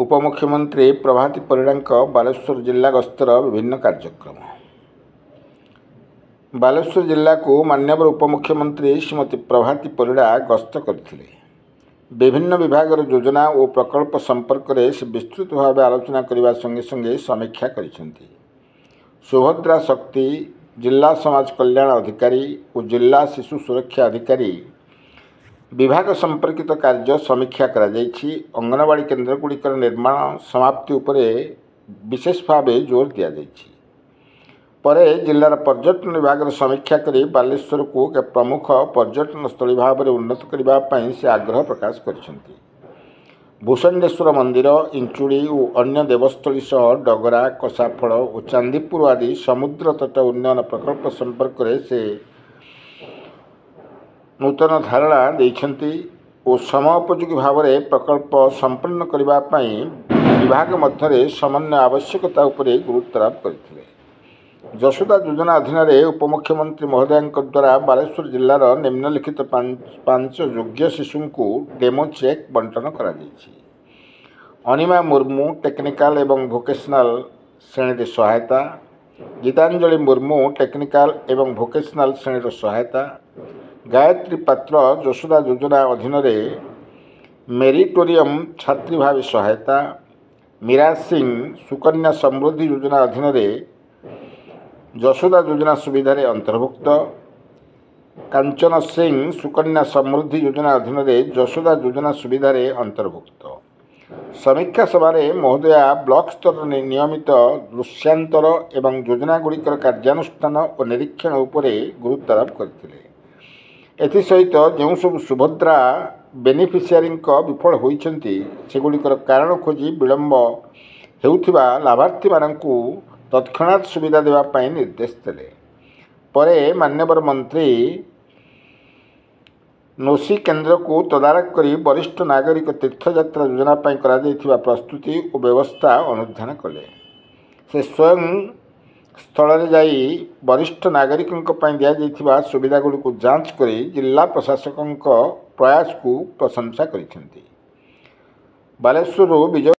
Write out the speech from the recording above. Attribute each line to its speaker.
Speaker 1: उपमुख्यमंत्री प्रभाती परिड़ा बालेश्वर जिला गस्तर विभिन्न कार्यक्रम। बालेश्वर जिला को माननीय उपमुख्यमंत्री श्रीमती प्रभाती परिड़ा गस्त करते विभिन्न विभाग योजना और प्रकल्प संपर्क में से विस्तृत भाव आलोचना करने संगे संगे समीक्षा करिसेंती। सुभद्रा शक्ति जिला समाज कल्याण अधिकारी और जिला शिशु सुरक्षा अधिकारी विभाग संपर्कित कार्य समीक्षा करा जायछि। अंगनवाड़ी केन्द्र गुड़िकर निर्माण समाप्ति उपरे विशेष भाव जोर दिया जायछि। परे जिलार पर्यटन विभाग समीक्षा करी बालेश्वर को एक प्रमुख पर्यटन स्थली भाव में उन्नत करने से आग्रह प्रकाश करिसेंती। भूषंडेश्वर मंदिर इंचुड़ी और अन्य देवस्थली सह डगरा कसाफल और चांदीपुर आदि समुद्र तट उन्नयन प्रकल्प संपर्क में से नूतन धारणा देइछंती और समयोपयोगी भाव में प्रकल्प संपन्न करने विभाग मध्य समन्वय आवश्यकता उपरे गुरुत्वारोप करथिले। जशोदा योजना अधीन उपमुख्यमंत्री महोदय द्वारा बालेश्वर जिलार निम्नलिखित 5 योग्य शिशु को डेमो चेक बंटन करा जायछि। अनिमा मुर्मू टेक्निकल एवं भोकेशनल श्रेणी सहायता, गीतांजलि मुर्मू टेक्निकल एवं भोकेशनल श्रेणी सहायता, गायत्री पात्र जशोदा योजना अधीन मेरिटोरियम छात्री भाव सहायता, मीरा सिंह सुकन्या समृद्धि योजना अधीन जशोदा योजना सुविधा अंतर्भुक्त, कांचन सिंह सुकन्या समृद्धि योजना अधीन जशोदा योजना सुविधा अंतर्भुक्त। समीक्षा सभारे महोदया ब्लॉक स्तर नियमित दृश्यांतर एवं योजना गुड़िकर कार्यानुष्ठान और निरीक्षण उपरे गुरुत्वारोप करथिले। एसहित जो सब सुभद्रा बेनिफिशियरी विफल होइछंती सेगुड़िकर कारण खोजी विलंब हेउथिबा लाभार्थी मानकु तत्क्षणात् सुविधा देवाई निर्देश देले। परे माननीय मंत्री नोसी केन्द्र को तदारख करी वरिष्ठ नागरिक तीर्थयात्रा योजना करा जायथिबा प्रस्तुति और व्यवस्था अनुधान कले। से स्वयं स्थल में जाई वरिष्ठ नागरिकों दिया जायथिबा सुविधा गुड़ी को जांच करी जिला प्रशासकों प्रयास को प्रशंसा करिसेंती। बालेश्वर विजय।